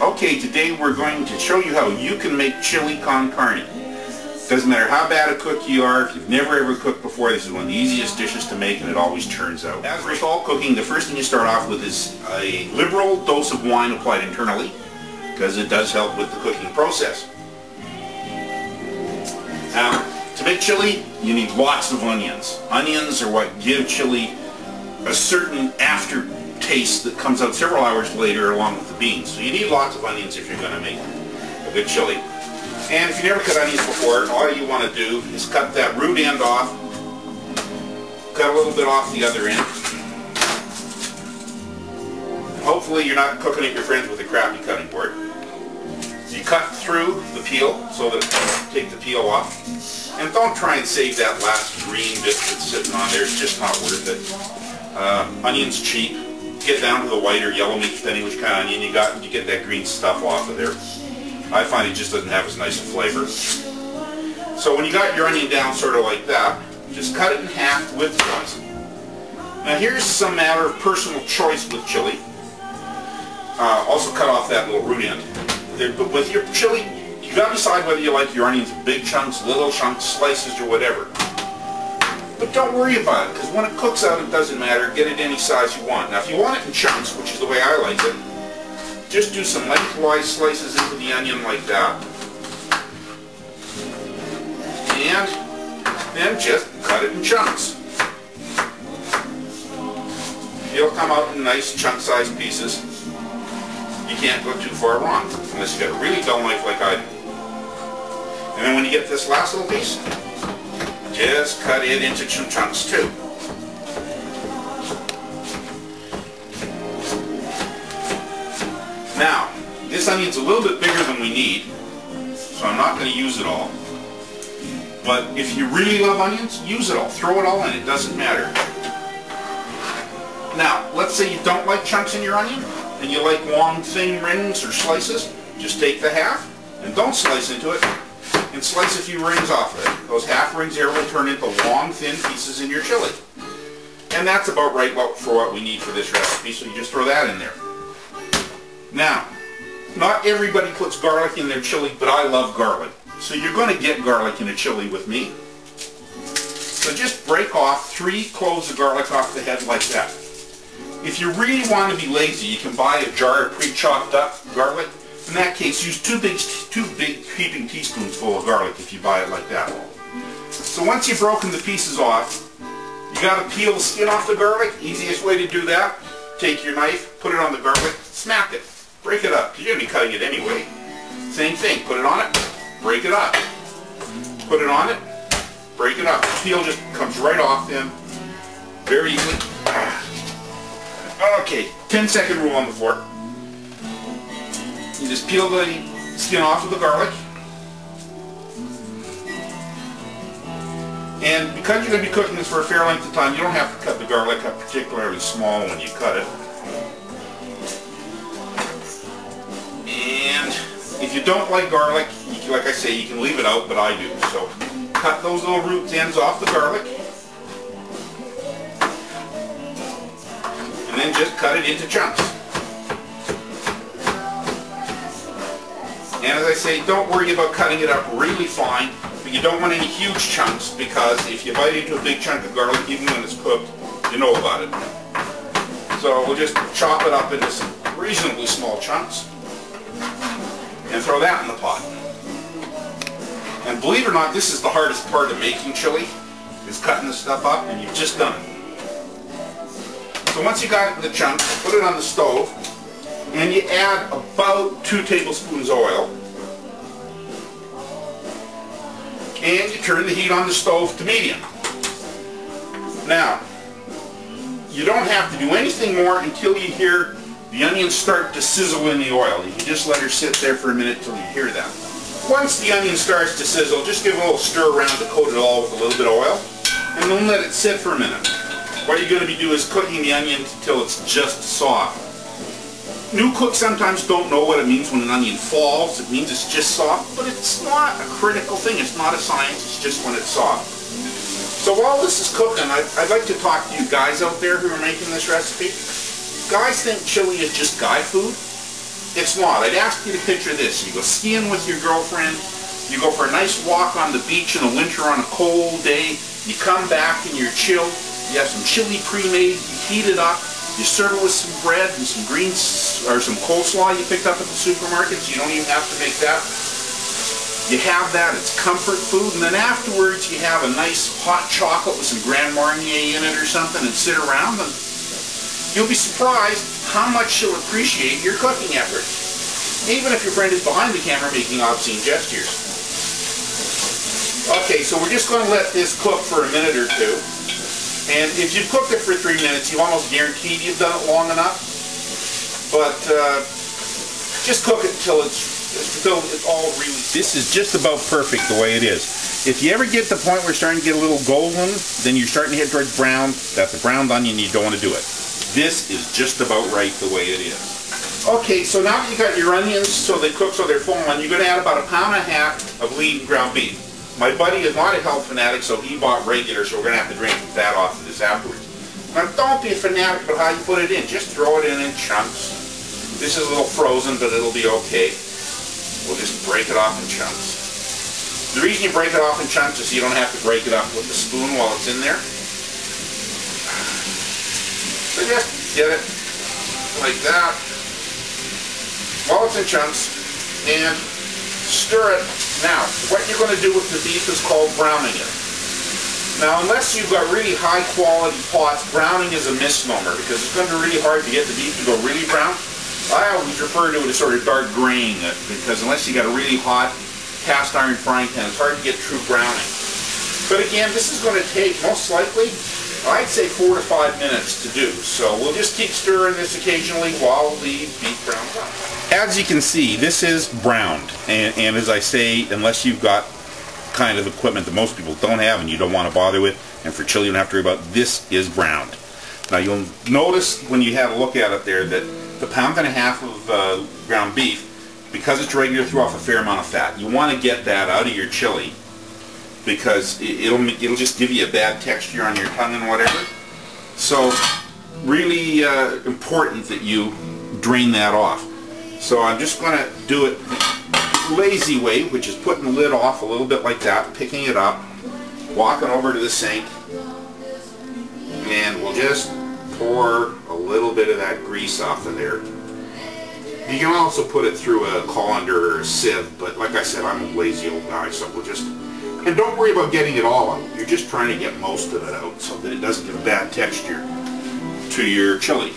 Okay, today we're going to show you how you can make chili con carne. Doesn't matter how bad a cook you are, if you've never ever cooked before, this is one of the easiest dishes to make and it always turns out. As with all cooking, the first thing you start off with is a liberal dose of wine applied internally, because it does help with the cooking process. Now, to make chili, you need lots of onions. Onions are what give chili a certain aftertaste that comes out several hours later along with the beans. So you need lots of onions if you're going to make a good chili. And if you never cut onions before, all you want to do is cut that root end off, cut a little bit off the other end. And hopefully you're not cooking at your friends with a crappy cutting board. So you cut through the peel so that you take the peel off. And don't try and save that last green bit that's sitting on there, it's just not worth it. Onion's cheap. Get down to the white or yellow meat, depending which kind of onion you got, and you get that green stuff off of there. I find it just doesn't have as nice a flavor. So when you got your onion down sort of like that, just cut it in half widthwise. Now here's some matter of personal choice with chili. Also cut off that little root end. But with your chili, you got to decide whether you like your onions in big chunks, little chunks, slices, or whatever. But don't worry about it, because when it cooks out, it doesn't matter. Get it any size you want. Now if you want it in chunks, which is the way I like it, just do some lengthwise slices into the onion like that. And then just cut it in chunks. It'll come out in nice chunk-sized pieces. You can't go too far wrong, unless you got a really dull knife like I do. And then when you get this last little piece, just cut it into some chunks too. Now, this onion's a little bit bigger than we need, so I'm not going to use it all. But if you really love onions, use it all. Throw it all in, it doesn't matter. Now, let's say you don't like chunks in your onion, and you like long thin rings or slices, just take the half, and don't slice into it, and slice a few rings off of it. Those half rings here will turn into long thin pieces in your chili. And that's about right for what we need for this recipe, so you just throw that in there. Now, not everybody puts garlic in their chili, but I love garlic. So you're going to get garlic in a chili with me. So just break off 3 cloves of garlic off the head like that. If you really want to be lazy, you can buy a jar of pre-chopped up garlic. In that case, use 2 big heaping teaspoons full of garlic if you buy it like that. So once you've broken the pieces off, you got to peel the skin off the garlic. Easiest way to do that, take your knife, put it on the garlic, smack it, break it up, because you're going to be cutting it anyway. Same thing, put it on it, break it up. Put it on it, break it up. The peel just comes right off then, very easily. Okay, 10-second rule on the fork. You just peel the skin off of the garlic. And because you're going to be cooking this for a fair length of time, you don't have to cut the garlic up particularly small when you cut it. And if you don't like garlic, like I say, you can leave it out, but I do. So cut those little root ends off the garlic. And then just cut it into chunks. And as I say, don't worry about cutting it up really fine, but you don't want any huge chunks, because if you bite into a big chunk of garlic, even when it's cooked, you know about it. So we'll just chop it up into some reasonably small chunks and throw that in the pot. And believe it or not, this is the hardest part of making chili, is cutting the stuff up, and you've just done it. So once you got it in the chunks, put it on the stove, and you add about 2 tablespoons oil. And you turn the heat on the stove to medium. Now, you don't have to do anything more until you hear the onions start to sizzle in the oil. You can just let her sit there for a minute until you hear that. Once the onion starts to sizzle, just give it a little stir around to coat it all with a little bit of oil, and then let it sit for a minute. What you're going to be doing is cooking the onion until it's just soft. New cooks sometimes don't know what it means when an onion falls. It means it's just soft, but it's not a critical thing. It's not a science. It's just when it's soft. So while this is cooking, I'd like to talk to you guys out there who are making this recipe. Guys think chili is just guy food. It's not. I'd ask you to picture this. You go skiing with your girlfriend, you go for a nice walk on the beach in the winter on a cold day, you come back and you're chilled, you have some chili pre-made, you heat it up, you serve it with some bread and some greens, or some coleslaw you picked up at the supermarket, so you don't even have to make that. You have that, it's comfort food, and then afterwards you have a nice hot chocolate with some Grand Marnier in it or something and sit around, and you'll be surprised how much she'll appreciate your cooking effort, even if your friend is behind the camera making obscene gestures. Okay, so we're just going to let this cook for a minute or two. And if you've cooked it for 3 minutes, you've almost guaranteed you've done it long enough. But just cook it until it's all really... This is just about perfect the way it is. If you ever get to the point where it's starting to get a little golden, then you're starting to head towards brown. That's a browned onion, you don't want to do it. This is just about right the way it is. Okay, so now that you got your onions so they cook so they're full on, you're going to add about 1.5 pounds of lean ground beef. My buddy is not a health fanatic, so he bought regular, so we're going to have to drain some fat off of this afterwards. Now, don't be a fanatic about how you put it in. Just throw it in chunks. This is a little frozen, but it'll be okay. We'll just break it off in chunks. The reason you break it off in chunks is so you don't have to break it up with the spoon while it's in there. So just get it like that while it's in chunks and stir it. Now, what you're going to do with the beef is called browning it. Now, unless you've got really high quality pots, browning is a misnomer because it's going to be really hard to get the beef to go really brown. I always refer to it as sort of dark graying it because unless you got a really hot cast iron frying pan, it's hard to get true browning. But again, this is going to take, most likely, I'd say 4 to 5 minutes to do. So we'll just keep stirring this occasionally while the beef browns up. As you can see, this is browned. And as I say, unless you've got kind of equipment that most people don't have and you don't want to bother with, and for chili you don't have to worry about, this is browned. Now you'll notice when you had a look at it there that the 1.5 pounds of ground beef, because it's regular, threw off a fair amount of fat. You want to get that out of your chili because it'll just give you a bad texture on your tongue and whatever. So really important that you drain that off. So I'm just going to do it the lazy way, which is putting the lid off a little bit like that, picking it up, walking over to the sink, and we'll just pour a little bit of that grease off of there. You can also put it through a colander or a sieve, but like I said, I'm a lazy old guy, so we'll just... And don't worry about getting it all out. You're just trying to get most of it out so that it doesn't give a bad texture to your chili.